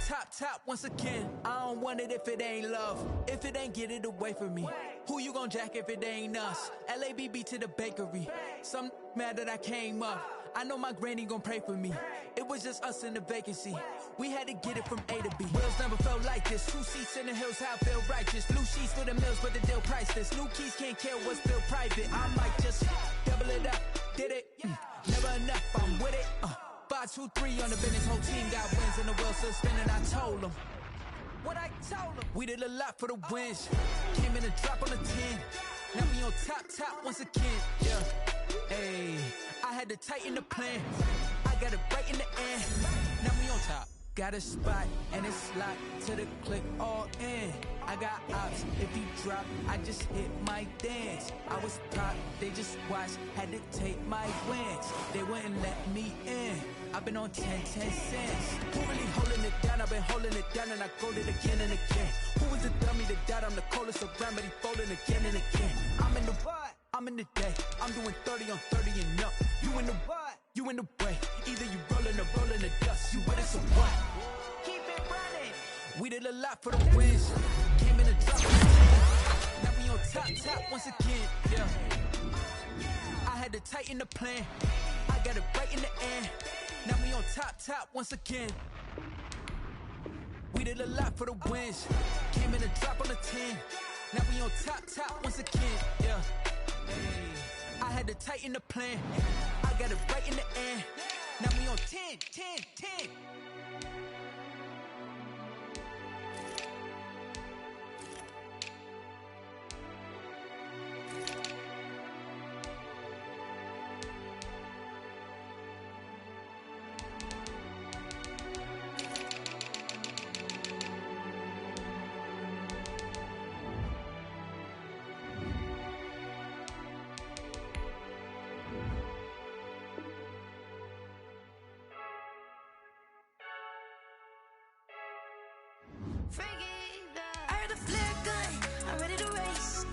top once again. I don't want it if it ain't love. If it ain't, get it away from me. Who you gon' jack if it ain't us? LABB to the bakery. Some mad that I came up. I know my granny gon' pray for me. It was just us in the vacancy. We had to get it from A to B. Wheels never felt like this. 2 seats in the hills, how I feel righteous. Blue sheets for the mills, but the deal priceless. New keys can't kill what's still private. I might just double it up. Did it? Never enough, I'm with it. 5, 2, 3 on the business. Whole team got wins and the wheels still spinning. I told them what I told them. We did a lot for the wins. Came in a drop on the 10. Now we on top once again. Yeah. Hey, I had to tighten the plan. I got it right in the end. Now we on top. Got a spot and it's locked to the click all in. I got ops, if he drop, I just hit my dance. I was top, they just watched, had to take my wins. They wouldn't let me in. I've been on 10 cents. Who really holding it down? I've been holding it down and I go it again and again. Who was the dummy that doubt? I'm the coldest around, but he folding again and again. I'm in the what? I'm in the day. I'm doing 30 on 30 and up. You in the what? You in the way. Either you rolling or rolling the dust. You with us or what? Keep it running. We did a lot for the wins. Came in a drop. Now we on top once again. Yeah. I had to tighten the plan. I got it right in the end. Now we on top once again. We did a lot for the wins. Came in a drop on the 10. Now we on top once again. Yeah. Hey. I had to tighten the plan. I got it right in the end. Now we on 10. I heard a flare gun, I'm ready to race.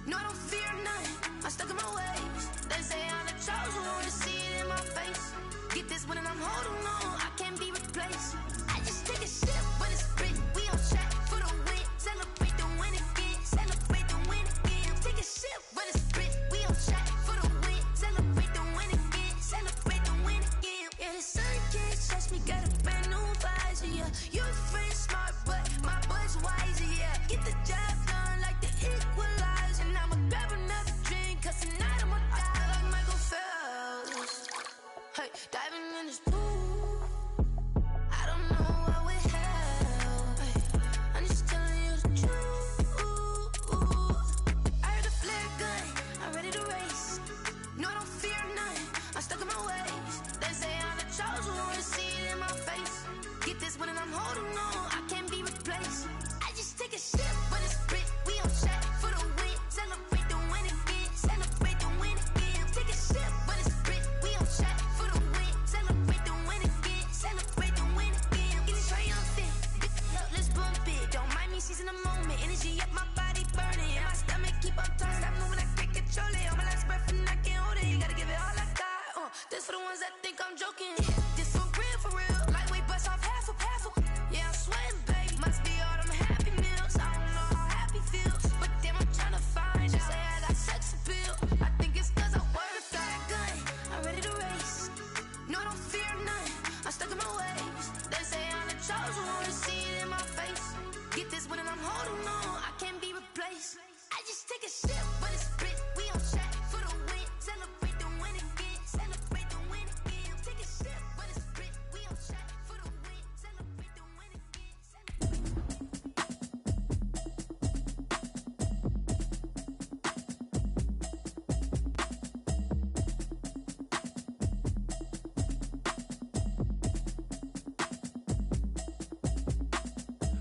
No, I don't fear none, I'm stuck in my ways. They say I'm the chosen one, to see it in my face. Get this one and I'm holding on, I can't be replaced. I just take a sip when it's split, we on track for the win. Celebrate the win again, celebrate the win again. Take a sip when it's split, we on track for the win. Celebrate the win again, celebrate the win again. Yeah, the sun can't touch me, got a brand new visor, yeah. You're a friend, smart, but my boy's wiser, yeah. Get the job done like the equalizer. And I'ma grab another drink, cause tonight I'ma die like Michael Phelps. Hey, diving in this pool, I don't know what we have. Hey, I'm just telling you the truth. I heard a flare gun, I'm ready to race. No, I don't fear none, I'm stuck in my ways. They say I'm the chosen one, to see it in my face. Get this one and I'm holding on, I can't be replaced. I just take a sip when it's split, we on track for the win. Celebrate the win again, celebrate the win again. Take a sip when it's split, we on track for the win. Celebrate the win again, celebrate the win again. Getting triumphant, let's bump it. Don't mind me seizing the moment, energy up my body burning. And my stomach keep on turning, stop moving, I can't control it. On my last breath and I can't hold it, you gotta give it all I got. This for the ones that think I'm joking. This for real. Lightweight bust off half a. Yeah, I'm sweating, baby. Must be all them happy meals. I don't know how happy feels, but damn, I'm trying to find out. Say I got sex appeal. I think it's cause I wear a flag gun. I'm ready to race. No, I don't fear none, I'm stuck in my ways. They say I'm the chosen one, to see it in my face. Get this one and I'm holding on, I can't be replaced. I just take a sip when it's split, we on track for the win. Celebrate the win again, celebrate the win again. Take a sip when it's split, we on track for the win. Celebrate the win again,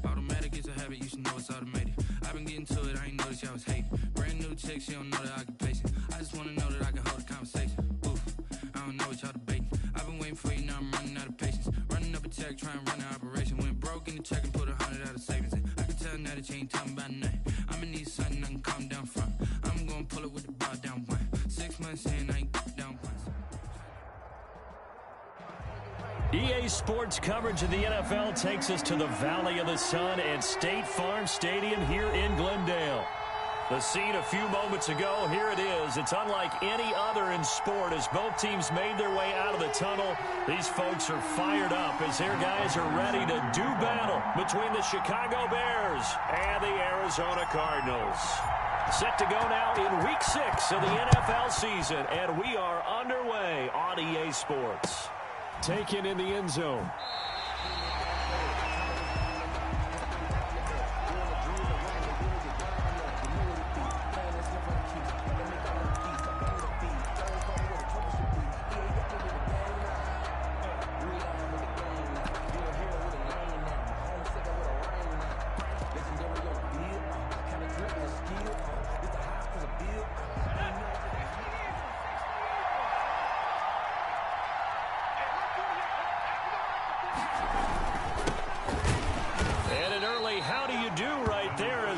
Automatic is a habit, you should know it's automated. I've been getting to it, I ain't noticed y'all was hating. Brand new chick, she don't know the occupation. I just wanna know that I can hold a conversation. Oof, I don't know what y'all debating. I've been waiting for you, now I'm running out of patience. Running up a check, trying to run an operation. Went broke in the check and put 100 out of savings in. I can tell now that you ain't talking about nothing. I'ma need something I can calm down from. I'm gonna pull it with the bar down one. 6 months in, I ain't down once. EA Sports coverage of the NFL takes us to the Valley of the Sun and State Farm Stadium here in Glendale. The scene a few moments ago, here it is. It's unlike any other in sport as both teams made their way out of the tunnel. These folks are fired up as their guys are ready to do battle between the Chicago Bears and the Arizona Cardinals. Set to go now in Week 6 of the NFL season, and we are underway on EA Sports. Taken in the end zone.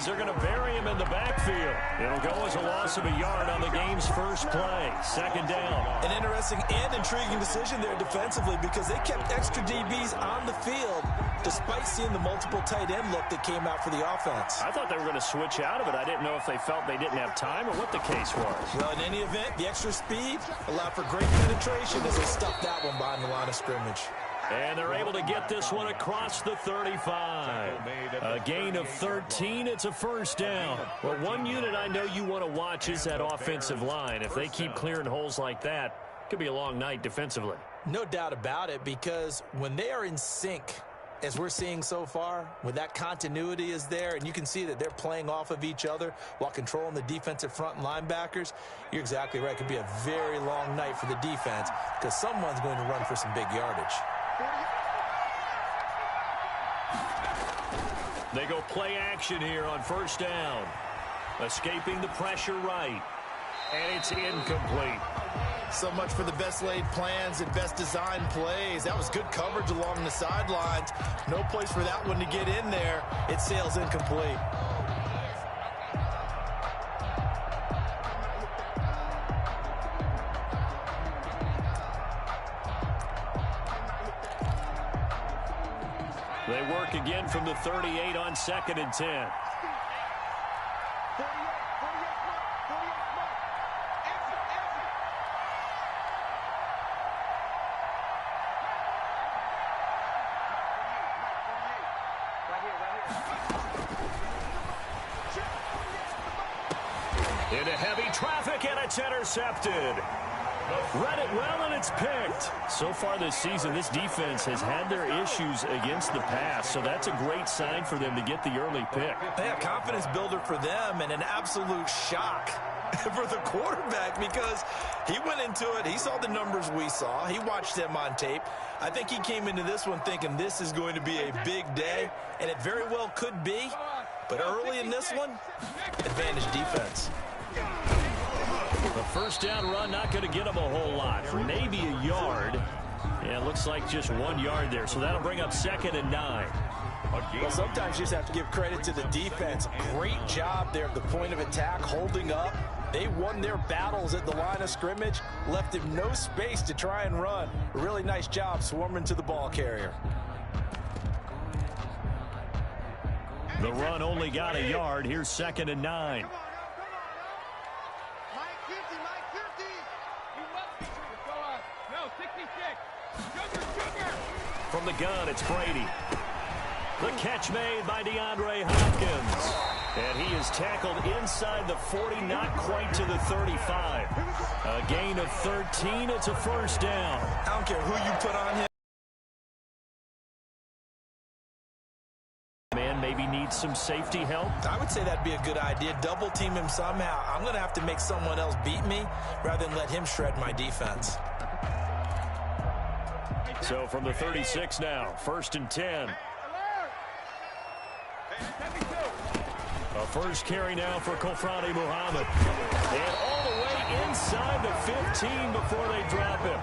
They're going to bury him in the backfield. It'll go as a loss of a yard on the game's first play. Second down. An interesting and intriguing decision there defensively because they kept extra DBs on the field despite seeing the multiple tight end look that came out for the offense. I thought they were going to switch out of it. I didn't know if they felt they didn't have time or what the case was. Well, in any event, the extra speed allowed for great penetration as they stuffed that one behind the line of scrimmage. And they're able to get this one across the 35. A gain of 13. It's a first down. Well, one unit I know you want to watch is that offensive line. If they keep clearing holes like that, it could be a long night defensively. No doubt about it, because when they are in sync, as we're seeing so far, when that continuity is there, and you can see that they're playing off of each other while controlling the defensive front and linebackers, you're exactly right. It could be a very long night for the defense because someone's going to run for some big yardage. They go play action here on first down. Escaping the pressure right. And it's incomplete. So much for the best laid plans and best designed plays. That was good coverage along the sidelines. No place for that one to get in there. It sails incomplete. They work again from the 38 on 2nd and 10. Into heavy traffic, and it's intercepted. Read it well, and it's picked. So far this season, this defense has had their issues against the pass, so that's a great sign for them to get the early pick. Yeah, confidence builder for them and an absolute shock for the quarterback because he went into it. He saw the numbers we saw. He watched them on tape. I think he came into this one thinking this is going to be a big day, and it very well could be. But early in this one, advantage defense. The first down run not going to get him a whole lot. Maybe a yard. Yeah, it looks like just 1 yard there. So that'll bring up 2nd and 9. Well, sometimes you just have to give credit to the defense. Great job there at the point of attack, holding up. They won their battles at the line of scrimmage, left him no space to try and run. A really nice job swarming to the ball carrier. The run only got a yard. Here's 2nd and 9. From the gun, it's Brady. The catch made by DeAndre Hopkins. And he is tackled inside the 40, not quite to the 35. A gain of 13. It's a first down. I don't care who you put on him. Man maybe needs some safety help. I would say that'd be a good idea. Double team him somehow. I'm going to have to make someone else beat me rather than let him shred my defense. So from the 36 now, 1st and 10. A first carry now for Kofrani Muhammad. And all the way inside the 15 before they drop him.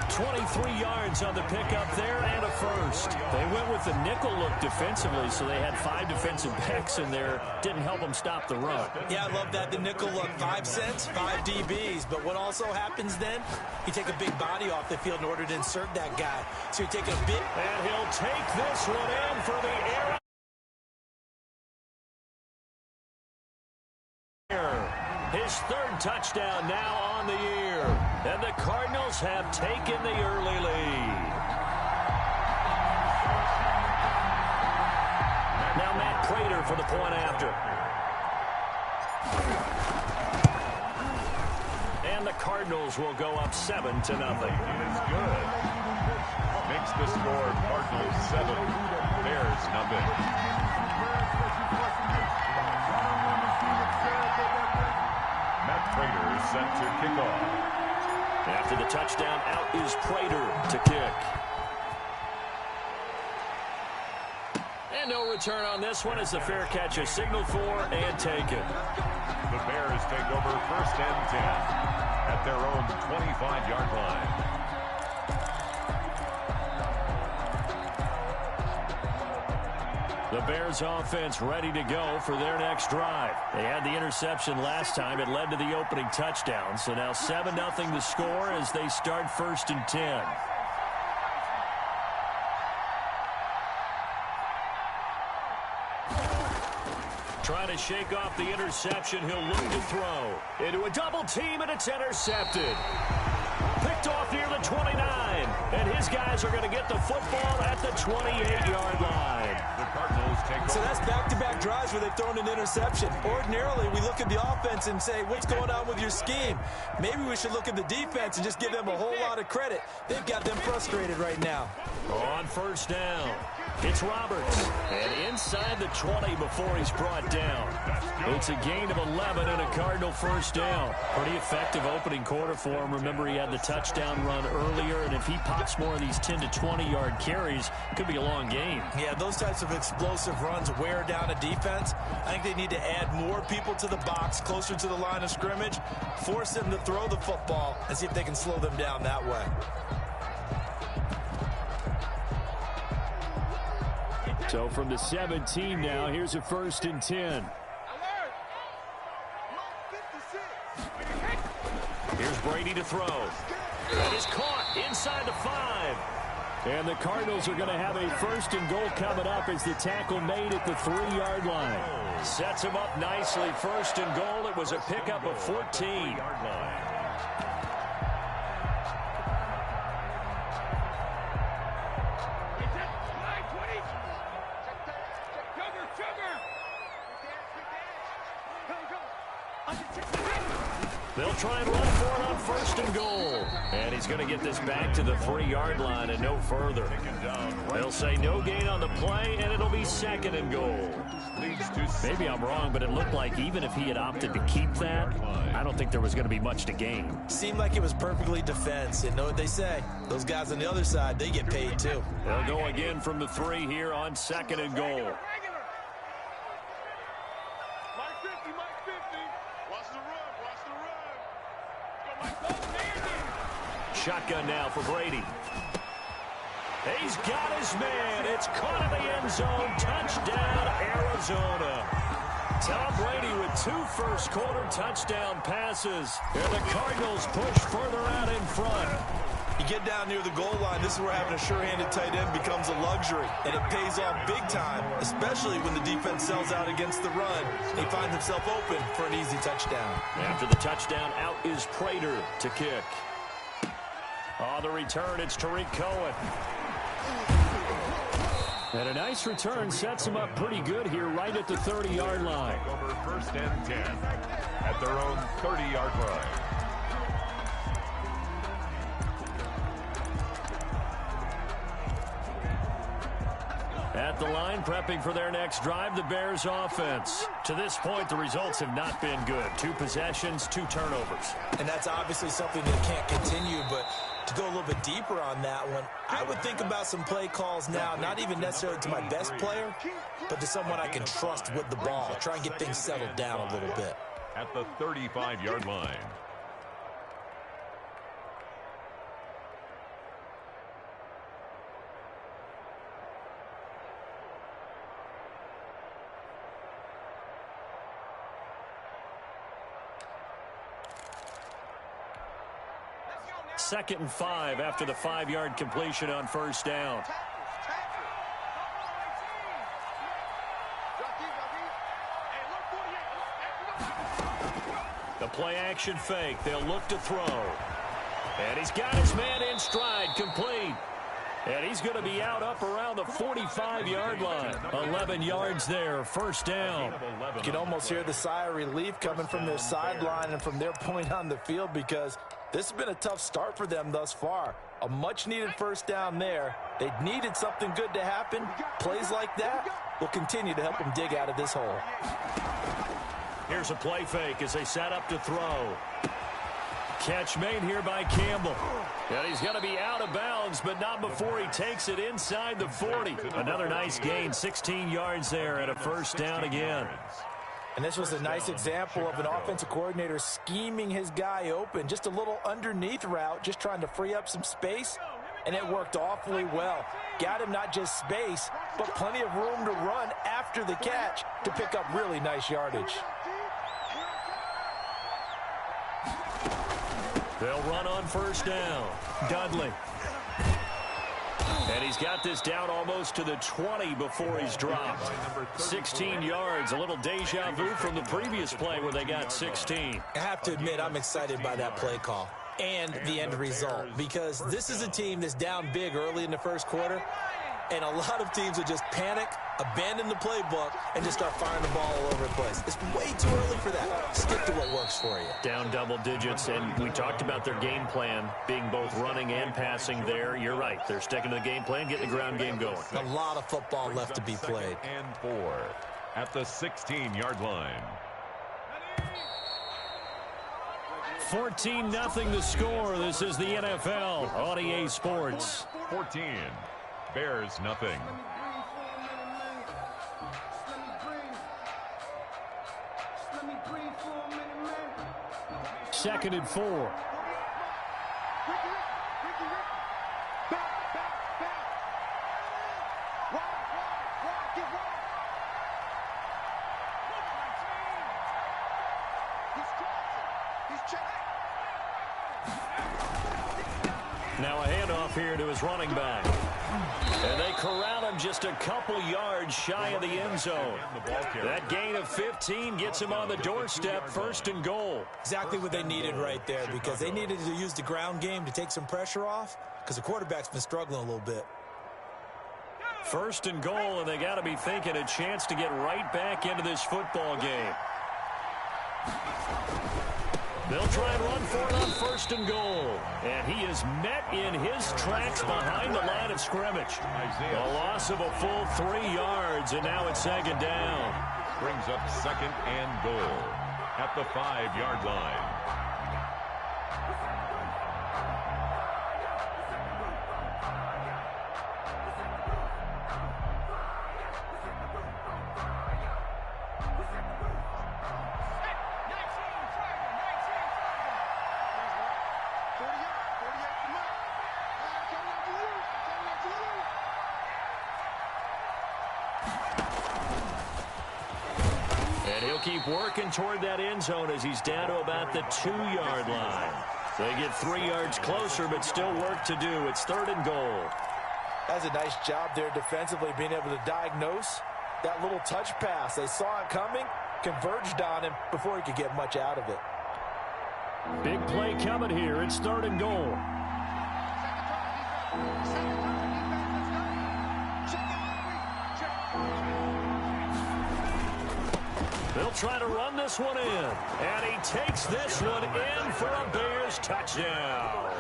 23 yards on the pickup there and a first. They went with the nickel look defensively, so they had 5 defensive backs in there. Didn't help them stop the run. Yeah, I love that. The nickel look, 5 cents, 5 DBs. But what also happens then, you take a big body off the field in order to insert that guy. So you take a bit. And he'll take this one in for the air. His 3rd touchdown now on the year. And the Cardinals have taken the early lead. Now Matt Prater for the point after. And the Cardinals will go up 7-0. It is good. Makes the score Cardinals 7, Bears nothing. Matt Prater is set to kick off. After the touchdown, out is Prater to kick. And no return on this one as the fair catch is signaled for and taken. The Bears take over 1st and 10 at their own 25-yard line. The Bears offense ready to go for their next drive. They had the interception last time. It led to the opening touchdown. So now 7-0 the score as they start 1st and 10. Trying to shake off the interception. He'll look to throw. Into a double team, and it's intercepted. Picked off near the 29. And his guys are going to get the football at the 28-yard line. The Cardinals take over. So that's back-to-back drives where they've thrown an interception. Ordinarily, we look at the offense and say, what's going on with your scheme? Maybe we should look at the defense and just give them a whole lot of credit. They've got them frustrated right now. On 1st down, it's Roberts. And inside the 20 before he's brought down. It's a gain of 11 and a Cardinal 1st down. Pretty effective opening quarter for him. Remember, he had the touchdown run earlier, and if he pops more of these 10 to 20-yard carries, could be a long game. Yeah, those types of explosive runs wear down a defense. I think they need to add more people to the box, closer to the line of scrimmage, force them to throw the football, and see if they can slow them down that way. So from the 17 now, here's a 1st and 10. Here's Brady to throw. And is caught inside the 5. And the Cardinals are going to have a 1st and goal coming up as the tackle made at the 3-yard line. Sets him up nicely. 1st and goal. It was a pickup of 14. They'll try and run for it on 1st and goal. And he's going to get this back to the 3-yard line and no further. They'll say no gain on the play, and it'll be 2nd and goal. Maybe I'm wrong, but it looked like even if he had opted to keep that, I don't think there was going to be much to gain. Seemed like it was perfectly defense. And know what they say? Those guys on the other side, they get paid too. They'll go again from the 3 here on 2nd and goal. Shotgun now for Brady. He's got his man. It's caught in the end zone. Touchdown, Arizona. Tom Brady with 2 first-quarter touchdown passes. And the Cardinals push further out in front. You get down near the goal line, this is where having a sure-handed tight end becomes a luxury. And it pays off big time, especially when the defense sells out against the run. He finds himself open for an easy touchdown. After the touchdown, out is Prater to kick. On the return, it's Tariq Cohen. And a nice return sets him up pretty good here right at the 30-yard line. Over 1st and 10 at their own 30-yard line. At the line, prepping for their next drive, the Bears offense. To this point, the results have not been good. 2 possessions, 2 turnovers. And that's obviously something that can't continue, but To go a little bit deeper on that one, I would think about some play calls now, not even necessarily to my best player, but to someone I can trust with the ball. Try and get things settled down a little bit. At the 35-yard line. Second and 5 after the 5-yard completion on first down. The play action fake. They'll look to throw. And he's got his man in stride, complete. And he's going to be out up around the 45-yard line. 11 yards there, first down. You can almost hear the sigh of relief coming from their sideline and from their point on the field, because this has been a tough start for them thus far. A much-needed first down there. They needed something good to happen. Plays like that will continue to help them dig out of this hole. Here's a play fake as they set up to throw. Catch made here by Campbell. And he's going to be out of bounds, but not before he takes it inside the 40. Another nice gain, 16 yards there, and a first down again. And this was a nice example of an offensive coordinator scheming his guy open. Just a little underneath route, just trying to free up some space, and it worked awfully well. Got him not just space, but plenty of room to run after the catch to pick up really nice yardage. They'll run on first down. Dudley. And he's got this down almost to the 20 before he's dropped. 16 yards, a little deja vu from the previous play where they got 16. I have to admit, I'm excited by that play call and the end result, because this is a team that's down big early in the first quarter, and a lot of teams will just panic, abandon the playbook, and just start firing the ball all over the place. It's way too early for that. Stick to what works for you. Down double digits, and we talked about their game plan being both running and passing there. You're right. They're sticking to the game plan, getting the ground game going. A lot of football left to be played. And 4 at the 16-yard line. 14-0 the score. This is the NFL on EA Sports. 14. Bears nothing. Second and 4. Now a handoff here to his running back. And they corral him just a couple yards shy of the end zone. That gain of 15 gets him on the doorstep, first and goal. Exactly what they needed right there, because they needed to use the ground game to take some pressure off, because the quarterback's been struggling a little bit. First and goal, and they got to be thinking a chance to get right back into this football game. They'll try and run for it on first and goal. And he is met in his tracks behind the line of scrimmage. A loss of a full 3 yards, and now it's second down. Brings up second and goal at the 5-yard line. Keep working toward that end zone as he's down to about the 2-yard line. They get 3 yards closer, but still work to do. It's third and goal. That's a nice job there defensively, being able to diagnose that little touch pass. They saw it coming, converged on him before he could get much out of it. Big play coming here. It's third and goal. They'll try to run this one in. And he takes this one in for a Bears touchdown.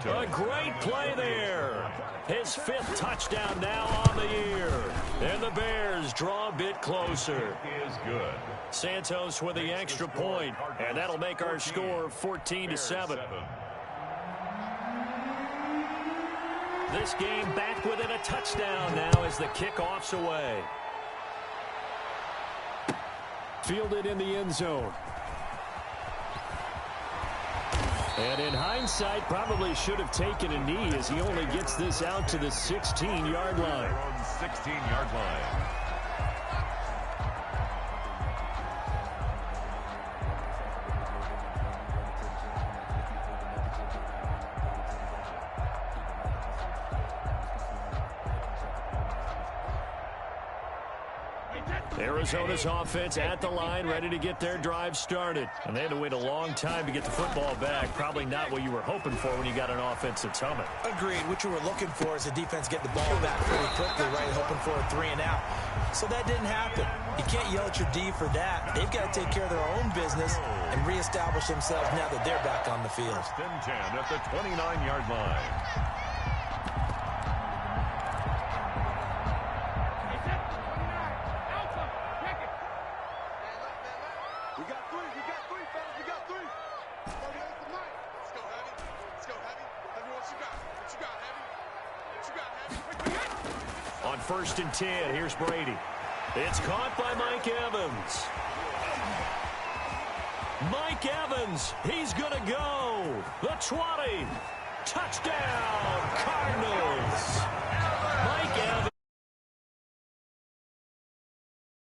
A great play there. His 5th touchdown now on the year. And the Bears draw a bit closer. Is good. Santos with the extra point. And that'll make our score 14-7. This game back within a touchdown now as the kickoff's away. Fielded in the end zone. And in hindsight, probably should have taken a knee as he only gets this out to the 16-yard line. 16-yard line. Arizona's offense at the line, ready to get their drive started. And they had to wait a long time to get the football back. Probably not what you were hoping for when you got an offense that's humming. Agreed. What you were looking for is the defense get the ball back pretty quickly, right? Hoping for a 3 and out. So that didn't happen. You can't yell at your D for that. They've got to take care of their own business and reestablish themselves now that they're back on the field. 10 at the 29-yard line. On 1st and 10, here's Brady. It's caught by Mike Evans. Mike Evans, he's going to go. The 20. Touchdown, Cardinals. Mike Evans.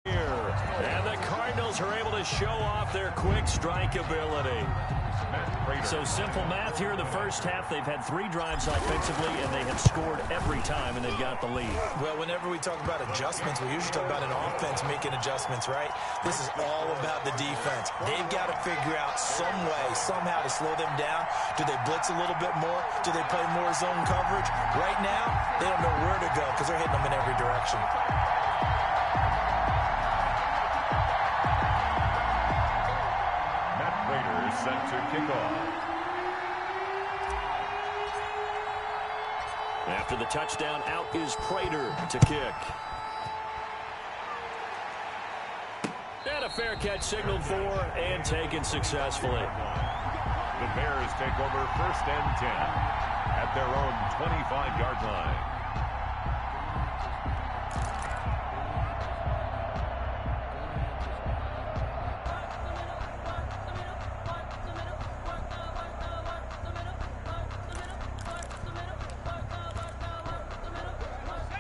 And the Cardinals are able to show off their quick strike ability. So simple math here in the first half. They've had 3 drives offensively, and they have scored every time, and they've got the lead. Well, whenever we talk about adjustments, we usually talk about an offense making adjustments, right? This is all about the defense. They've got to figure out some way, somehow to slow them down. Do they blitz a little bit more? Do they play more zone coverage? Right now, they don't know where to go because they're hitting them in every direction. Set to kick off. After the touchdown, out is Prater to kick. And a fair catch signaled for and taken successfully. The Bears take over 1st and 10 at their own 25-yard line.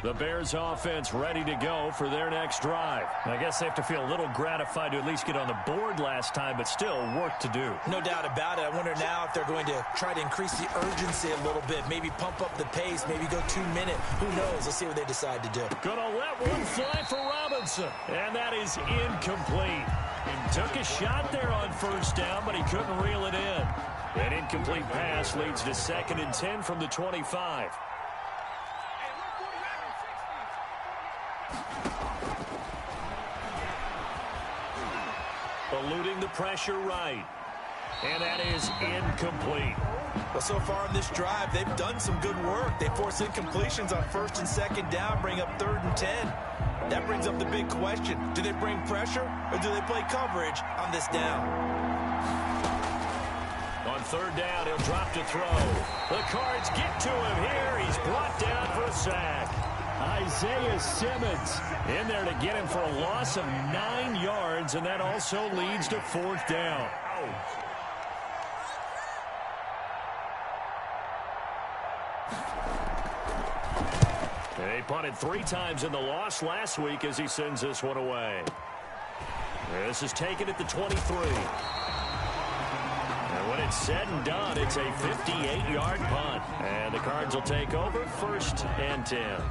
The Bears offense ready to go for their next drive. I guess they have to feel a little gratified to at least get on the board last time, but still work to do. No doubt about it. I wonder now if they're going to try to increase the urgency a little bit, maybe pump up the pace, maybe go 2-minute. Who knows? Let's see what they decide to do. Gonna let one fly for Robinson, and that is incomplete. He took a shot there on 1st down, but he couldn't reel it in. That incomplete pass leads to 2nd and 10 from the 25. Eluding the pressure right. And that is incomplete. Well, so far in this drive, they've done some good work. They force incompletions on 1st and 2nd down, bring up 3rd and 10. That brings up the big question. Do they bring pressure or do they play coverage on this down? On 3rd down, he'll drop to throw. The Cards get to him here. He's brought down for a sack. Isaiah Simmons in there to get him for a loss of 9 yards, and that also leads to 4th down. They punted 3 times in the loss last week as he sends this one away. This is taken at the 23. And when it's said and done, it's a 58-yard punt. And the Cards will take over 1st and 10.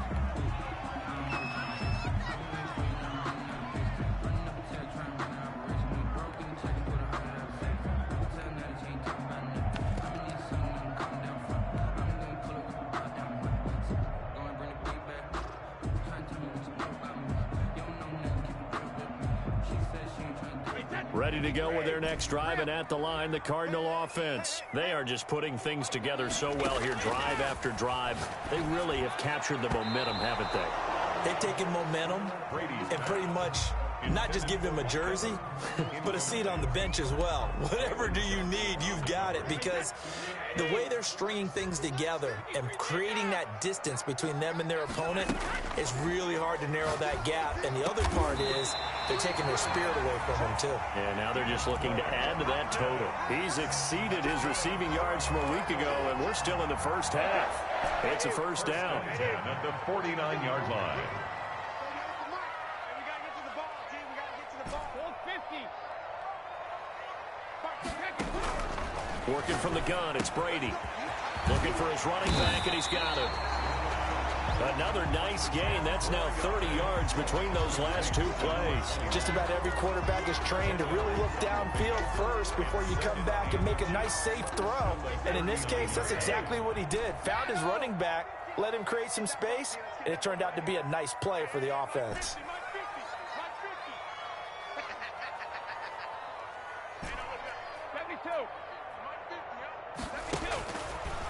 Ready to go with their next drive, and at the line, the Cardinal offense. They are just putting things together so well here, drive after drive. They really have captured the momentum, haven't they? They've taken momentum and pretty much not just give him a jersey, but a seat on the bench as well. Whatever do you need, you've got it, because the way they're stringing things together and creating that distance between them and their opponent, it's really hard to narrow that gap. And the other part is they're taking their spirit away from him, too. And now they're just looking to add to that total. He's exceeded his receiving yards from a week ago, and we're still in the first half. It's a first down. 10 at the 49-yard line. Working from the gun, it's Brady. Looking for his running back, and he's got him. Another nice gain. That's now 30 yards between those last two plays. Just about every quarterback is trained to really look downfield first before you come back and make a nice, safe throw. And in this case, that's exactly what he did. Found his running back, let him create some space, and it turned out to be a nice play for the offense.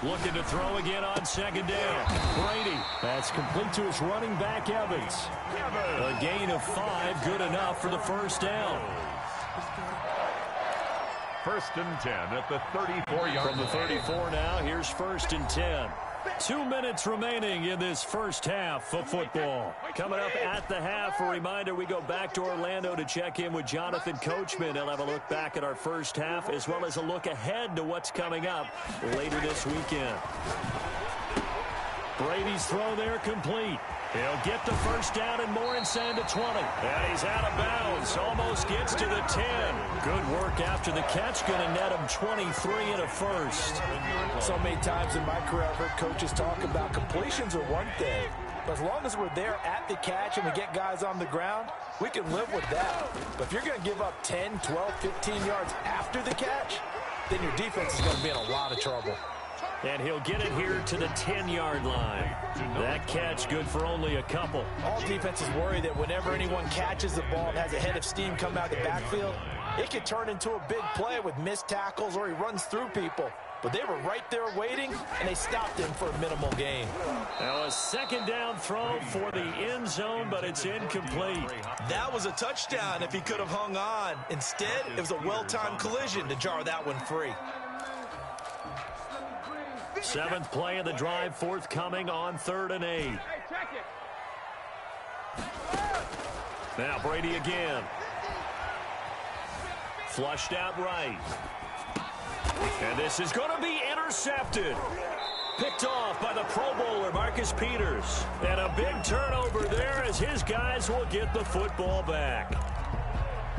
Looking to throw again on second down. Brady. That's complete to his running back, Evans. A gain of 5, good enough for the first down. First and 10 at the 34-yard line. From the 34 now, here's first and 10. 2 minutes remaining in this first half of football. Coming up at the half, a reminder, we go back to Orlando to check in with Jonathan Coachman. He'll have a look back at our first half as well as a look ahead to what's coming up later this weekend. Brady's throw there complete. He'll get the first down and more inside the 20. And he's out of bounds. Almost gets to the 10. Good work after the catch. Going to net him 23 and a first. So many times in my career I've heard coaches talk about completions are one thing. But as long as we're there at the catch and we get guys on the ground, we can live with that. But if you're going to give up 10, 12, 15 yards after the catch, then your defense is going to be in a lot of trouble. And he'll get it here to the 10-yard line. That catch good for only a couple. All defenses worry that whenever anyone catches the ball and has a head of steam come out of the backfield, it could turn into a big play with missed tackles or he runs through people. But they were right there waiting, and they stopped him for a minimal gain. Now a second down throw for the end zone, but it's incomplete. That was a touchdown if he could have hung on. Instead, it was a well-timed collision to jar that one free. 7th play of the drive, forthcoming on 3rd and 8. Now Brady again. Flushed out right. And this is going to be intercepted. Picked off by the Pro Bowler, Marcus Peters. And a big turnover there as his guys will get the football back.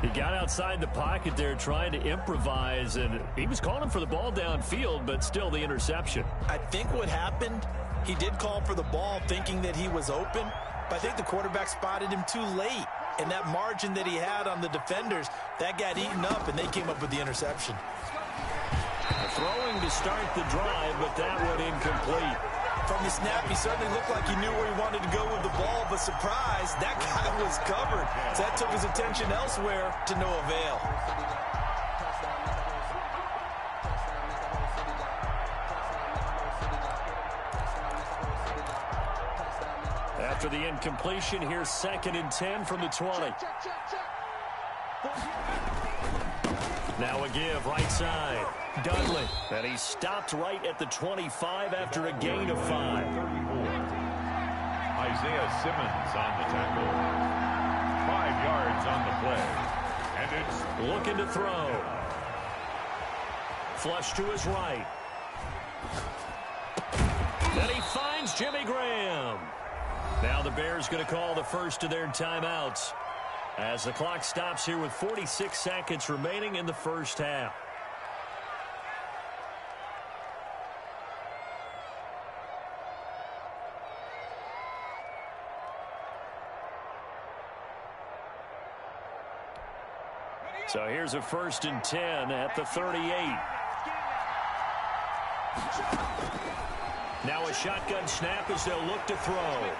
He got outside the pocket there trying to improvise, and he was calling for the ball downfield, but still the interception. I think what happened, he did call for the ball thinking that he was open, but I think the quarterback spotted him too late. And that margin that he had on the defenders, that got eaten up, and they came up with the interception. Throwing to start the drive, but that one incomplete. From the snap, he certainly looked like he knew where he wanted to go with the ball, but surprise, that guy was covered. So that took his attention elsewhere to no avail. After the incompletion, here's 2nd and 10 from the 20. Now a give, right side. Dudley. And he stopped right at the 25 after a gain of 5. Isaiah Simmons on the tackle. 5 yards on the play. And it's looking to throw. Flush to his right. Then he finds Jimmy Graham. Now the Bears going to call the first of their timeouts as the clock stops here with 46 seconds remaining in the first half. So here's a 1st and 10 at the 38. Now a shotgun snap as they'll look to throw.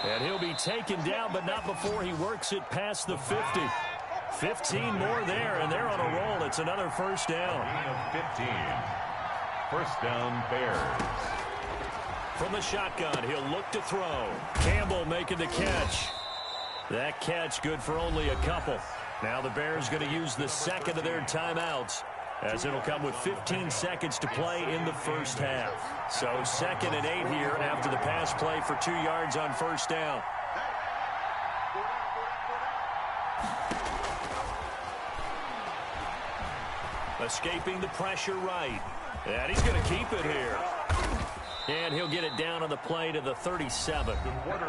And he'll be taken down, but not before he works it past the 50. 15 more there, and they're on a roll. It's another first down. 15. First down, Bears. From the shotgun, he'll look to throw. Campbell making the catch. That catch good for only a couple. Now the Bears going to use the second of their timeouts, as it'll come with 15 seconds to play in the first half. So 2nd and 8 here after the pass play for 2 yards on first down. Escaping the pressure right. And he's going to keep it here. And he'll get it down on the play to the 37.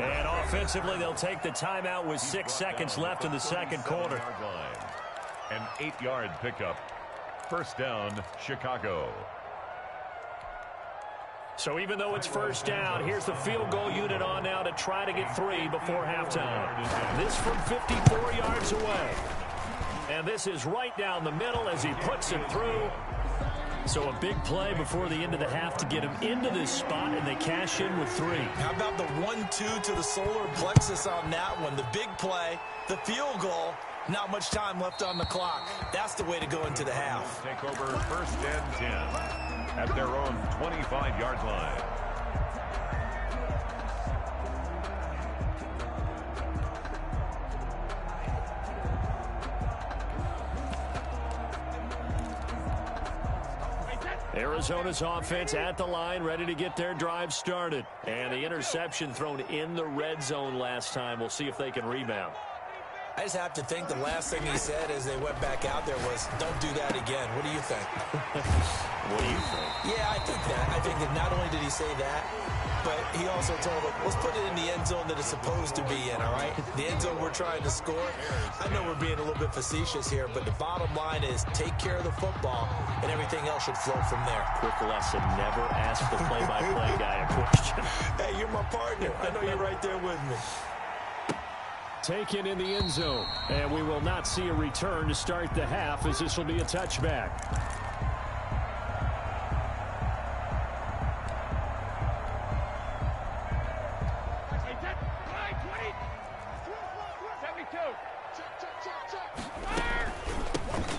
And offensively, they'll take the timeout with 6 seconds left in the second quarter. An 8-yard pickup. First down, Chicago. So even though it's first down, here's the field goal unit on now to try to get 3 before halftime. This from 54 yards away. And this is right down the middle as he puts it through. So a big play before the end of the half to get him into this spot, and they cash in with 3. How about the 1-2 to the solar plexus on that one? The big play, the field goal, not much time left on the clock. That's the way to go into the half. Take over 1st and 10 at their own 25-yard line. Arizona's offense at the line, ready to get their drive started. And the interception thrown in the red zone last time. We'll see if they can rebound. I just have to think the last thing he said as they went back out there was, don't do that again. What do you think? What do you think? Yeah, I think that. I think that not only did he say that, but he also told them, let's put it in the end zone that it's supposed to be in, all right? The end zone we're trying to score. I know we're being a little bit facetious here, but the bottom line is take care of the football, and everything else should flow from there. Quick lesson, never ask the play-by-play guy a question. Hey, you're my partner. I know you're right there with me. Taken in the end zone, and we will not see a return to start the half, as this will be a touchback.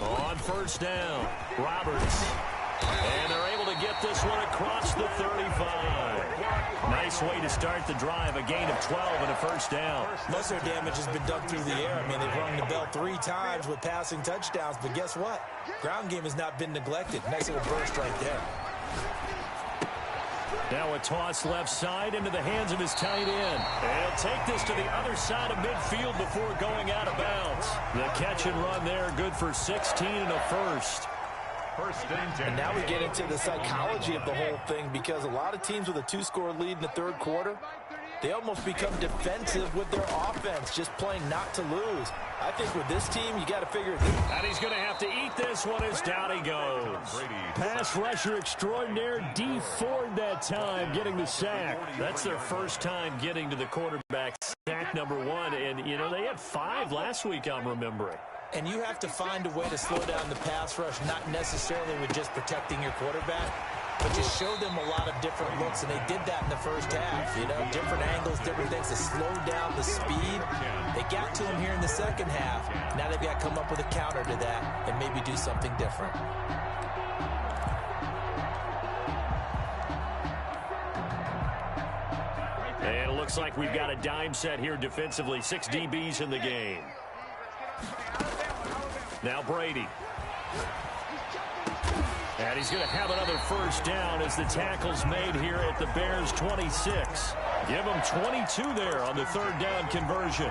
On first down, Roberts. And they're able to get this one across the 35. Nice way to start the drive, a gain of 12 and a first down. Most of their damage has been done through the air. I mean, they've rung the bell 3 times with passing touchdowns, but guess what? Ground game has not been neglected. Nice little burst right there. Now a toss left side into the hands of his tight end. And he'll take this to the other side of midfield before going out of bounds. The catch and run there, good for 16 and a first. And now we get into the psychology of the whole thing, because a lot of teams with a 2-score lead in the third quarter, they almost become defensive with their offense, just playing not to lose. I think with this team, you got to figure it out. And he's going to have to eat this one as down he goes. Pass rusher extraordinaire, D. Ford that time, getting the sack. That's their first time getting to the quarterback, sack number 1. And, you know, they had 5 last week, I'm remembering. And you have to find a way to slow down the pass rush, not necessarily with just protecting your quarterback, but just show them a lot of different looks, and they did that in the first half. You know, different angles, different things to slow down the speed. They got to him here in the second half. Now they've got to come up with a counter to that and maybe do something different. And it looks like we've got a dime set here defensively. 6 DBs in the game. Now Brady. And he's going to have another first down as the tackle's made here at the Bears' 26. Give them 22 there on the third down conversion.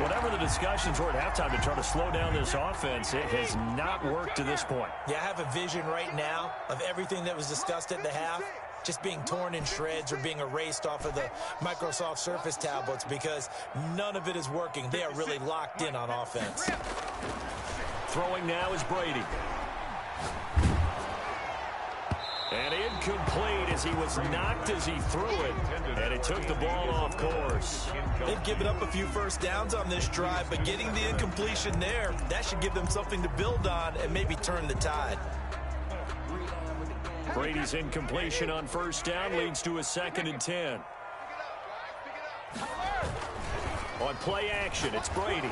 Whatever the discussions were at halftime to try to slow down this offense, it has not worked to this point. Yeah, I have a vision right now of everything that was discussed at the half just being torn in shreds or being erased off of the Microsoft Surface tablets, because none of it is working. They are really locked in on offense. Throwing now is Brady. And incomplete as he was knocked as he threw it. And it took the ball off course. They've given up a few first downs on this drive, but getting the incompletion there, that should give them something to build on and maybe turn the tide. Brady's incompletion on first down leads to a 2nd and 10. On play action, it's Brady.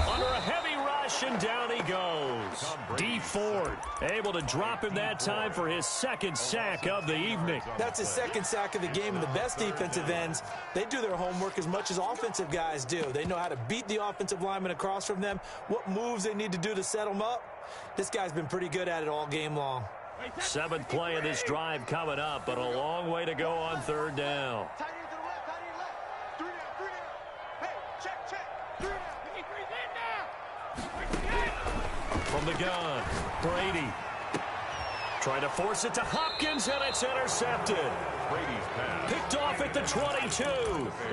Under a heavy rush, and down he goes. D. Ford able to drop him that time for his second sack of the evening. That's his second sack of the game, and the best defensive ends, they do their homework as much as offensive guys do. They know how to beat the offensive lineman across from them, what moves they need to do to set them up. This guy's been pretty good at it all game long. 7th play of this drive coming up, but a long way to go on 3rd down. From the gun, Brady trying to force it to Hopkins, and it's intercepted. Brady's pass. Picked off at the 22,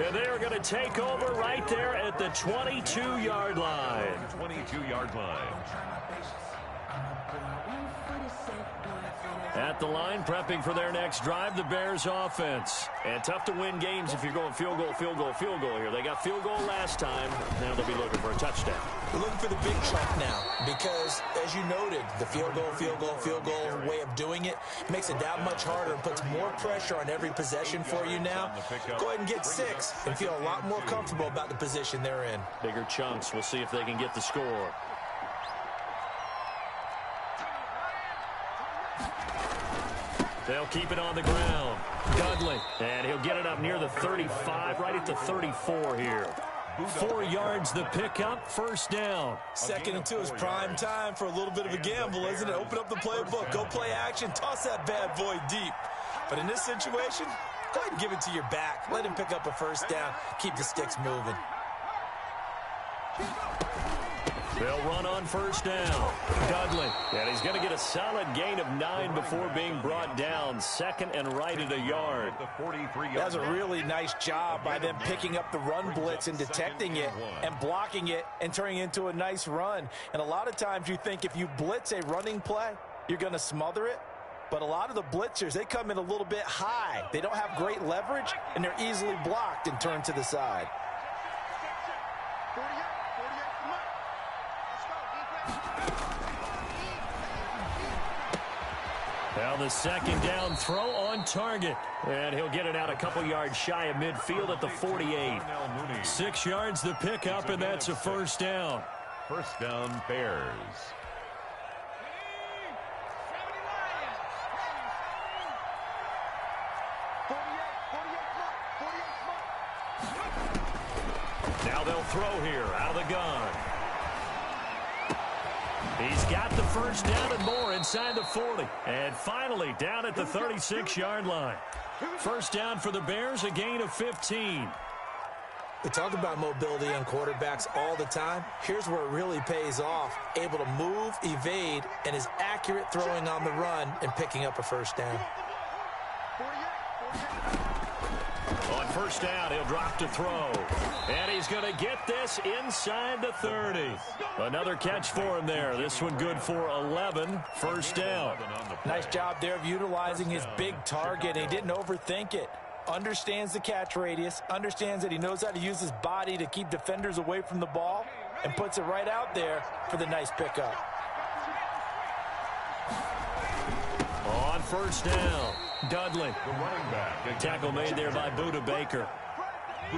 and they're going to take over right there at the 22-yard line. 22-yard line. At the line, prepping for their next drive, the Bears offense. And tough to win games if you're going field goal, field goal, field goal here. They got field goal last time. Now they'll be looking for a touchdown. We're looking for the big chunk now because, as you noted, the field goal way of doing it makes it that much harder and puts more pressure on every possession for you now. Go ahead and get 6 and feel a lot more comfortable about the position they're in. Bigger chunks. We'll see if they can get the score. They'll keep it on the ground. Dudley, and he'll get it up near the 35, right at the 34 here. 4 yards the pickup, 1st down. 2nd and 2 is prime time for a little bit of a gamble, isn't it? Open up the playbook, go play action, toss that bad boy deep. But in this situation, go ahead and give it to your back. Let him pick up a 1st down, keep the sticks moving. They'll run on 1st down. Dudley, and he's going to get a solid gain of 9 before being brought down. 2nd and right at a yard. That was a really nice job by them picking up the run blitz and detecting it and blocking it and turning it into a nice run. And a lot of times you think if you blitz a running play, you're going to smother it. But a lot of the blitzers, they come in a little bit high. They don't have great leverage, and they're easily blocked and turned to the side. Now the 2nd down throw on target. And he'll get it out a couple yards shy of midfield at the 48. 6 yards the pickup, and that's a 1st down. 1st down, Bears. Now they'll throw here out of the gun. He's got the 1st down and more inside the 40. And finally down at the 36-yard line. 1st down for the Bears, a gain of 15. We talk about mobility on quarterbacks all the time. Here's where it really pays off. Able to move, evade, and is accurate throwing on the run and picking up a 1st down. On 1st down, he'll drop to throw. And he's going to get this inside the 30. Another catch for him there. This one good for 11. 1st down. Nice job there of utilizing his big target. He didn't overthink it. Understands the catch radius. Understands that he knows how to use his body to keep defenders away from the ball. And puts it right out there for the nice pickup. On 1st down, Dudley. The running back. Tackle made there by Buda Baker.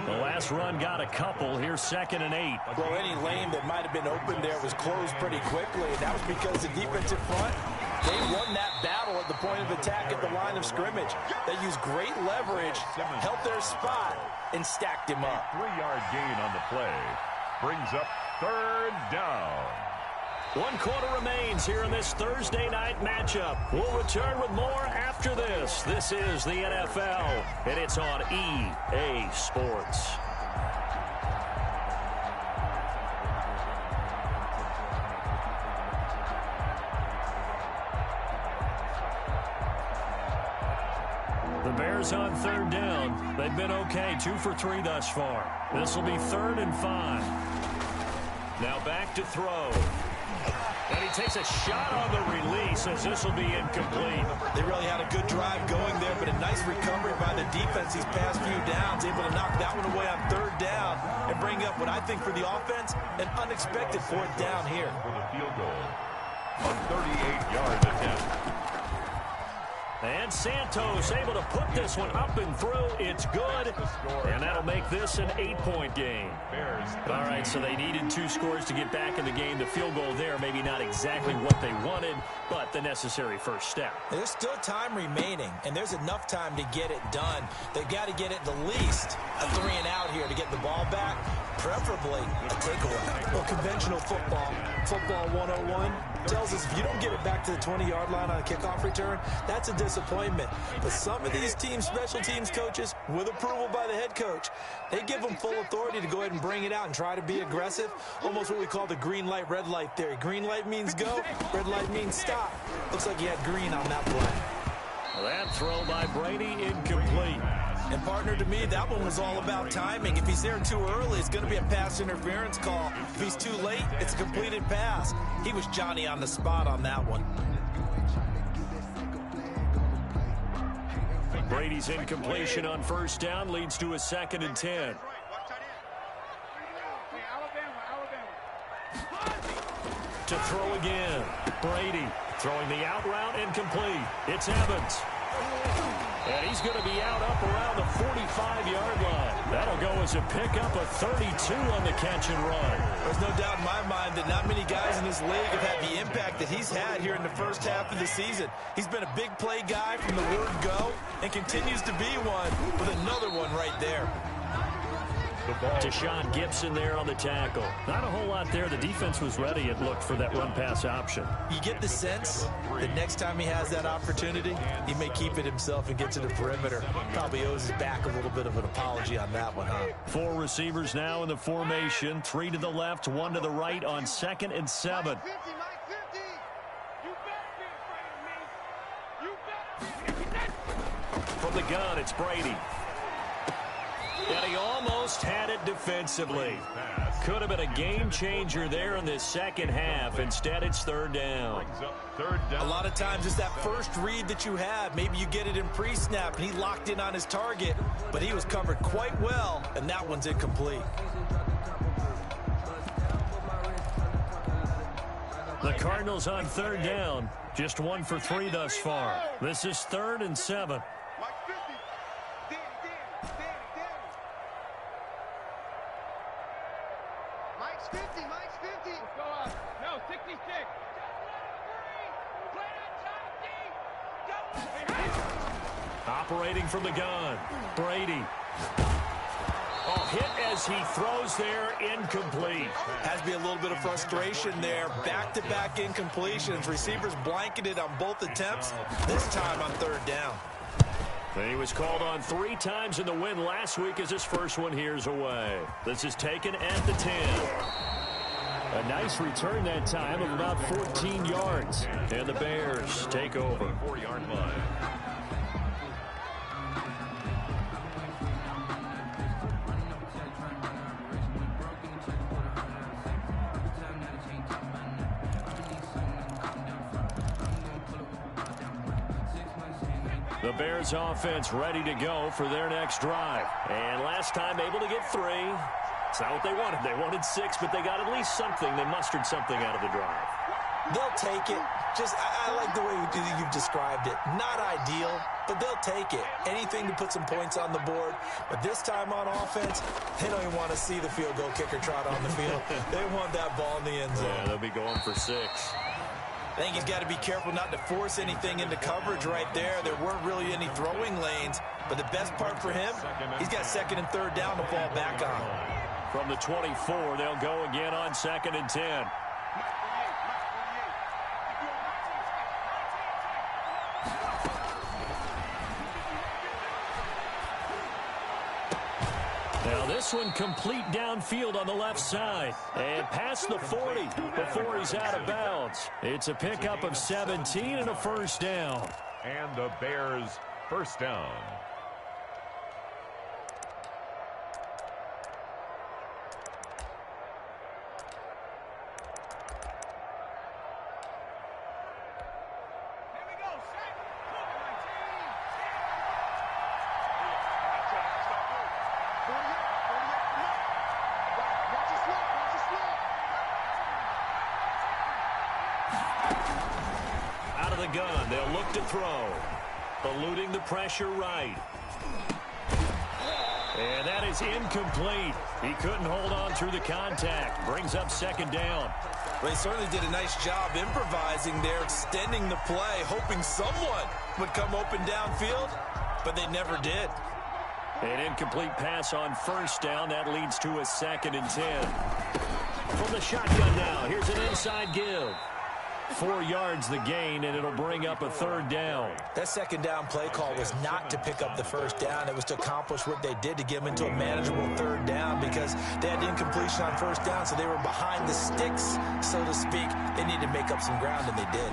The last run got a couple. Here's 2nd and 8. Well, any lane that might have been open there was closed pretty quickly, and that was because the defensive front, they won that battle at the point of attack at the line of scrimmage. They used great leverage, helped their spot, and stacked him up. 3-yard gain on the play. Brings up 3rd down. 1 quarter remains here in this Thursday night matchup. We'll return with more after this. This is the NFL, and it's on EA Sports. The Bears on 3rd down. They've been okay, 2 for 3 thus far. This will be 3rd and 5. Now back to throw. And he takes a shot on the release as this will be incomplete. They really had a good drive going there, but a nice recovery by the defense these past few downs, able to knock that one away on 3rd down and bring up what I think for the offense, an unexpected 4th down here. For the field goal on 38-yard attempt. And Santos able to put this one up and through. It's good. And that'll make this an 8-point game. All right, so they needed 2 scores to get back in the game. The field goal there, maybe not exactly what they wanted, but the necessary first step. There's still time remaining, and there's enough time to get it done. They've got to get it the least a 3-and-out here to get the ball back, preferably a takeaway. Well, conventional football 101, tells us if you don't get it back to the 20-yard line on a kickoff return, that's a disappointment. But some of these teams, special teams coaches, with approval by the head coach, they give them full authority to go ahead and bring it out and try to be aggressive, almost what we call the green light, red light theory. Green light means go, red light means stop. Looks like he had green on that play. That throw by Brady incomplete. And partner, to me, that one was all about timing. If he's there too early, it's going to be a pass interference call. If he's too late, it's a completed pass. He was Johnny on the spot on that one. Brady's incompletion on first down leads to a 2nd and 10. To throw again. Brady throwing the out route incomplete. It's Evans. And he's going to be out up around the 45-yard line. That'll go as a pickup of 32 on the catch and run. There's no doubt in my mind that not many guys in this league have had the impact that he's had here in the first half of the season. He's been a big play guy from the word go and continues to be one with another one right there. Deshaun Gibson there on the tackle. Not a whole lot there. The defense was ready, it looked, for that run-pass option. You get the sense that next time he has that opportunity, he may keep it himself and get to the perimeter. Probably owes his back a little bit of an apology on that one, huh? 4 receivers now in the formation. 3 to the left, 1 to the right on 2nd and 7. From the gun, it's Brady. And he almost had it defensively. Could have been a game changer there in this second half. Instead, it's 3rd down. A lot of times it's that first read that you have. Maybe you get it in pre-snap, and he locked in on his target, but he was covered quite well, and that one's incomplete. The Cardinals on 3rd down. Just 1 for 3 thus far. This is 3rd and 7. Operating from the gun, Brady. Oh, hit as he throws there, incomplete. Has to be a little bit of frustration there. Back-to-back incompletions. Receivers blanketed on both attempts, this time on 3rd down. And he was called on 3 times in the win last week as his first one here's away. This is taken at the 10. A nice return that time of about 14 yards. And the Bears take over. 4-yard line. The Bears offense ready to go for their next drive. And last time able to get 3. It's not what they wanted. They wanted 6, but they got at least something. They mustered something out of the drive. They'll take it. I like the way you've described it. Not ideal, but they'll take it. Anything to put some points on the board. But this time on offense, they don't even want to see the field goal kicker trot on the field. They want that ball in the end zone. Yeah, they'll be going for 6. I think he's got to be careful not to force anything into coverage right there. There weren't really any throwing lanes. But the best part for him, he's got 2nd and 3rd down to fall back on. From the 24, they'll go again on 2nd and 10. Now this one complete downfield on the left side. And past the 40 before he's out of bounds. It's a pickup of 17 and a first down. And the Bears first down. Gun. They'll look to throw. eluding the pressure right. And that is incomplete. He couldn't hold on through the contact. Brings up second down. Well, he certainly did a nice job improvising there, extending the play, hoping someone would come open downfield, but they never did. An incomplete pass on first down. That leads to a 2nd and 10. From the shotgun now, here's an inside give. 4 yards the gain, and it'll bring up a 3rd down. That second down play call was not to pick up the first down. It was to accomplish what they did to get them into a manageable 3rd down because they had incompletion on first down, so they were behind the sticks, so to speak. They needed to make up some ground, and they did.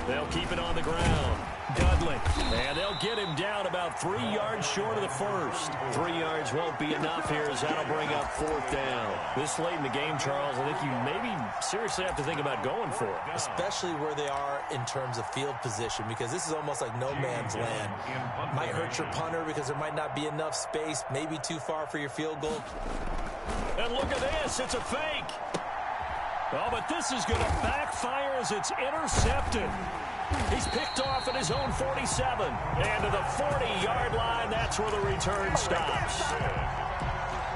They'll keep it on the ground. Dudley. And they'll get him down about 3 yards short of the first. 3 yards won't be enough here as that'll bring up 4th down. This late in the game, Charles, I think you maybe seriously have to think about going for it. Especially where they are in terms of field position, because this is almost like no man's land. Might hurt your punter because there might not be enough space, maybe too far for your field goal. And look at this. It's a fake. Oh, but this is going to backfire as it's intercepted. He's picked off at his own 47. And to the 40-yard line, that's where the return stops.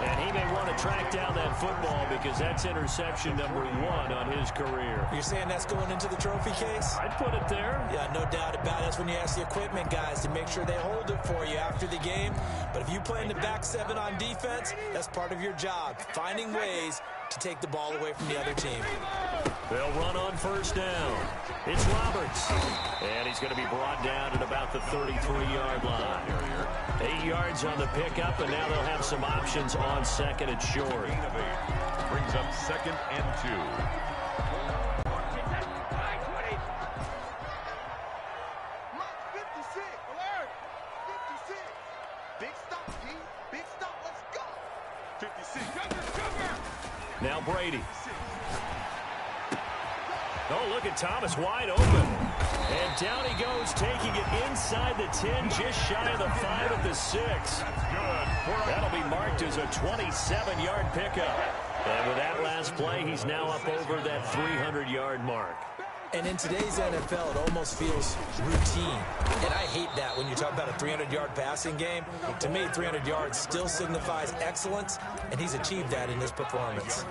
And he may want to track down that football because that's interception number 1 on his career. You're saying that's going into the trophy case? I'd put it there. Yeah, no doubt about it. That's when you ask the equipment guys to make sure they hold it for you after the game. But if you play in the back 7 on defense, that's part of your job, finding ways to take the ball away from the other team. They'll run on first down. It's Roberts. And he's going to be brought down at about the 33-yard line. 8 yards on the pickup, and now they'll have some options on 2nd and short. Brings up 2nd and 2. Now Brady. Oh, look at Thomas wide open. And down he goes, taking it inside the 10, just shy of the 5 at the 6. That'll be marked as a 27-yard pickup. And with that last play, he's now up over that 300-yard mark. And in today's NFL, it almost feels routine. And I hate that when you talk about a 300-yard passing game. To me, 300 yards still signifies excellence, and he's achieved that in this performance.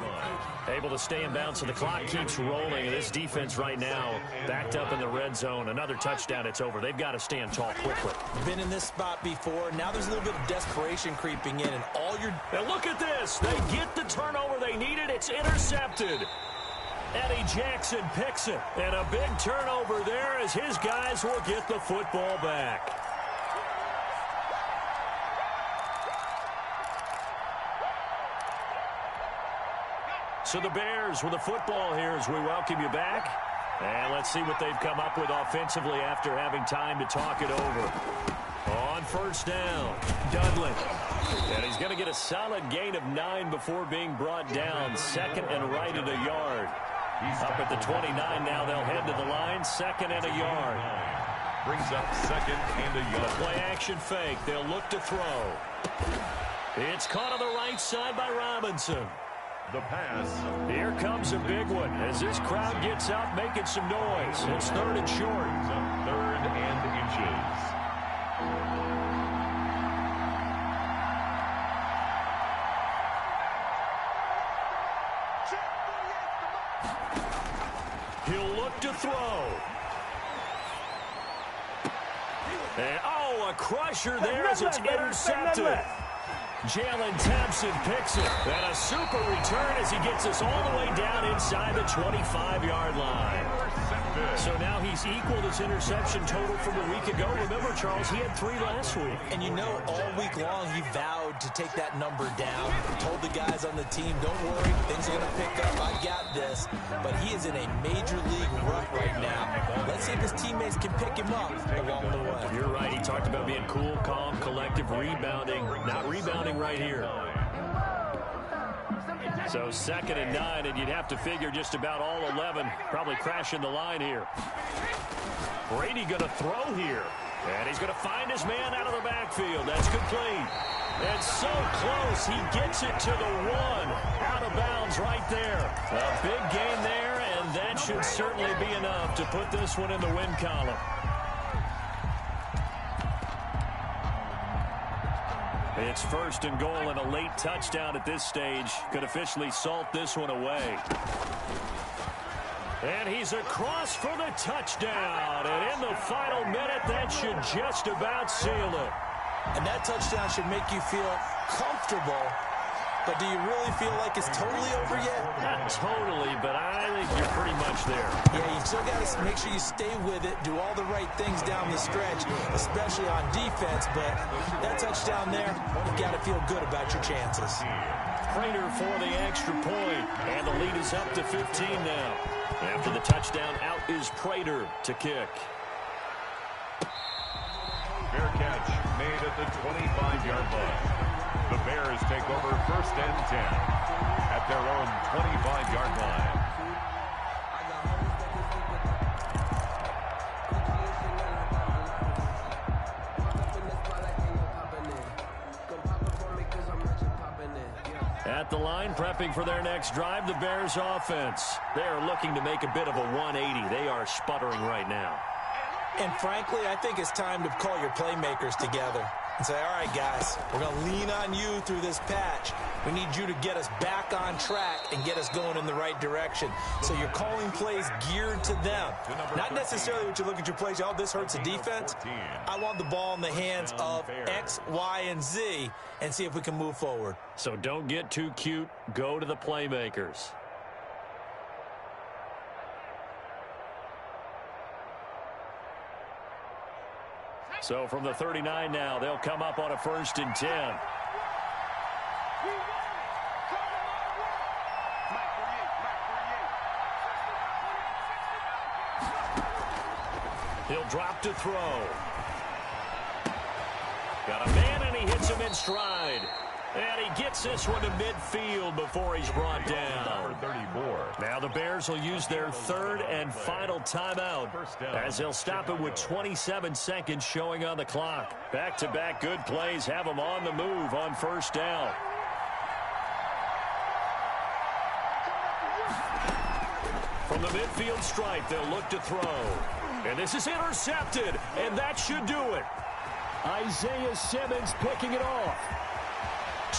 Able to stay in bounds, and the clock keeps rolling. And this defense right now backed up in the red zone. Another touchdown, it's over. They've got to stand tall quickly. Been in this spot before. Now there's a little bit of desperation creeping in, and all you're... Now look at this. They get the turnover they needed. It's intercepted. Eddie Jackson picks it. And a big turnover there as his guys will get the football back. So the Bears with the football here as we welcome you back. And let's see what they've come up with offensively after having time to talk it over. On first down, Dudley. And he's going to get a solid gain of 9 before being brought down. 2nd and right at a yard. Up at the 29 now, they'll head to the line. 2nd and a yard. Brings up 2nd and a yard. Play action fake. They'll look to throw. It's caught on the right side by Robinson. The pass. Here comes a big one as this crowd gets out making some noise. It's 3rd and short. Brings up 3rd and inches. He'll look to throw. And, oh, a crusher there as it's intercepted. Jalen Thompson picks it. And a super return as he gets us all the way down inside the 25-yard line. So now he's equaled his interception total from a week ago. Remember, Charles, he had 3 last week. And you know, all week long, he vowed to take that number down. Told the guys on the team, don't worry, things are going to pick up. I got this. But he is in a major league rut right now. Let's see if his teammates can pick him up along the way. You're right. He talked about being cool, calm, collective, rebounding. Not rebounding right here. So 2nd and 9, and you'd have to figure just about all 11 probably crashing the line here. Brady going to throw here. And he's going to find his man out of the backfield. That's complete. And so close, he gets it to the 1. Out of bounds right there. A big gain there, and that should certainly be enough to put this one in the win column. It's first and goal, and a late touchdown at this stage could officially salt this one away. And he's across for the touchdown. And in the final minute, that should just about seal it. And that touchdown should make you feel comfortable. But do you really feel like it's totally over yet? Not totally, but I think you're pretty much there. Yeah, you still got to make sure you stay with it, do all the right things down the stretch, especially on defense. But that touchdown there, you've got to feel good about your chances. Prater for the extra point, and the lead is up to 15 now. After the touchdown, out is Prater to kick. Fair catch made at the 25-yard line. The Bears take over 1st and 10 at their own 25-yard line. At the line, prepping for their next drive, the Bears offense. They are looking to make a bit of a 180. They are sputtering right now. And frankly, I think it's time to call your playmakers together and say, all right, guys, we're going to lean on you through this patch. We need you to get us back on track and get us going in the right direction. So you're calling plays geared to them. Not necessarily what you look at your plays, oh, this hurts the defense. I want the ball in the hands of X, Y, and Z and see if we can move forward. So don't get too cute. Go to the playmakers. So from the 39 now, they'll come up on a 1st and 10. He'll drop to throw. Got a man, and he hits him in stride. And he gets this one to midfield before he's brought down. 34. Now the Bears will use their 3rd and final timeout as they'll stop it with 27 seconds showing on the clock. Back-to-back good plays have them on the move on 1st down. From the midfield stripe, they'll look to throw. And this is intercepted, and that should do it. Isaiah Simmons picking it off.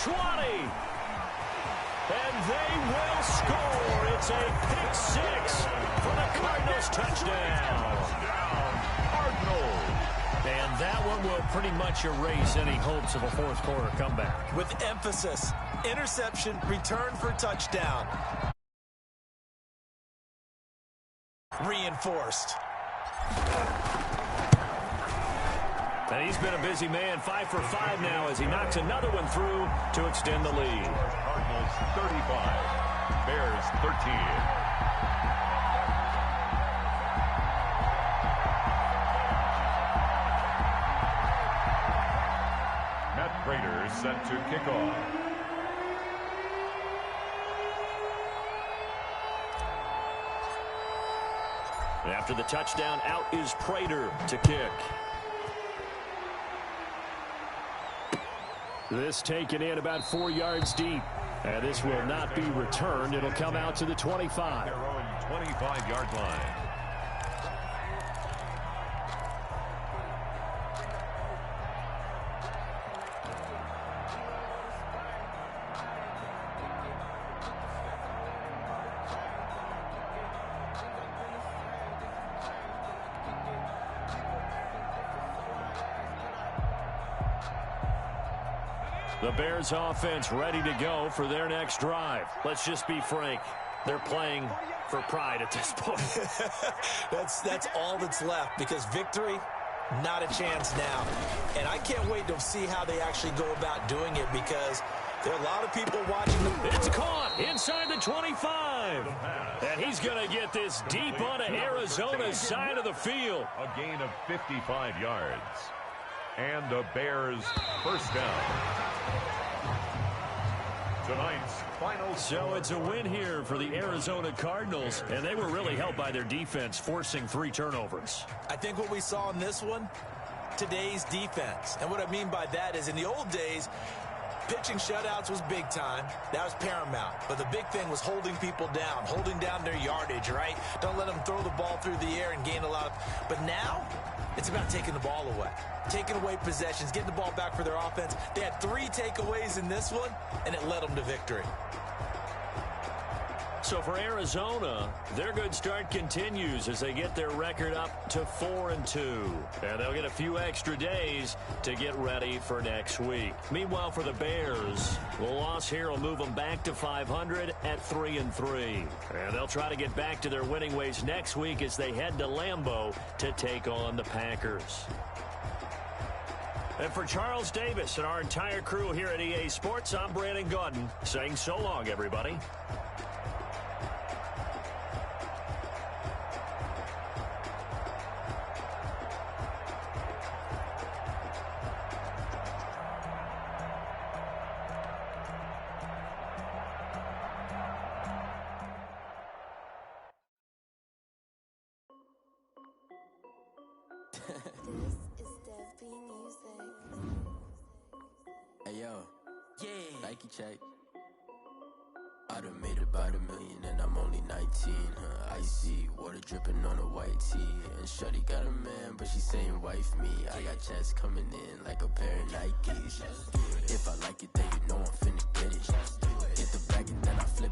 20. And they will score. It's a pick 6 for the Cardinals touchdown. Cardinals. And that one will pretty much erase any hopes of a 4th quarter comeback. With emphasis, interception, return for touchdown. Reinforced. And he's been a busy man, 5 for 5 now as he knocks another one through to extend the lead. Cardinals 35, Bears 13. Matt Prater set to kick off. After the touchdown, out is Prater to kick. This taken in about 4 yards deep. And this will not be returned. It'll come out to the 25. Their own 25-yard line. The Bears offense ready to go for their next drive. Let's just be frank. They're playing for pride at this point. That's all that's left because victory, not a chance now. And I can't wait to see how they actually go about doing it because there are a lot of people watching them. It's caught inside the 25. And he's going to get this deep onto Arizona's side of the field. A gain of 55 yards. And the Bears first down. Tonight's final. So it's a win here for the Arizona Cardinals, and they were really helped by their defense, forcing 3 turnovers. I think what we saw in this one, today's defense. And what I mean by that is in the old days, pitching shutouts was big time. That was paramount. But the big thing was holding people down, holding down their yardage, right? Don't let them throw the ball through the air and gain a lot of. But now, It's about taking the ball away, taking away possessions, getting the ball back for their offense. They had 3 takeaways in this one, and it led them to victory. So for Arizona, their good start continues as they get their record up to 4-2. And they'll get a few extra days to get ready for next week. Meanwhile, for the Bears, the loss here will move them back to 500 at 3-3. And they'll try to get back to their winning ways next week as they head to Lambeau to take on the Packers. And for Charles Davis and our entire crew here at EA Sports, I'm Brandon Gotw saying so long, everybody. Hey yo, yeah, Nike check. I done made about $1 million and I'm only 19. Icy water dripping on a white tee. And shorty got a man, but she saying wife me. I got checks coming in like a pair of Nikes. If I like it, then you know I'm finna get it. Hit the bag and then I flip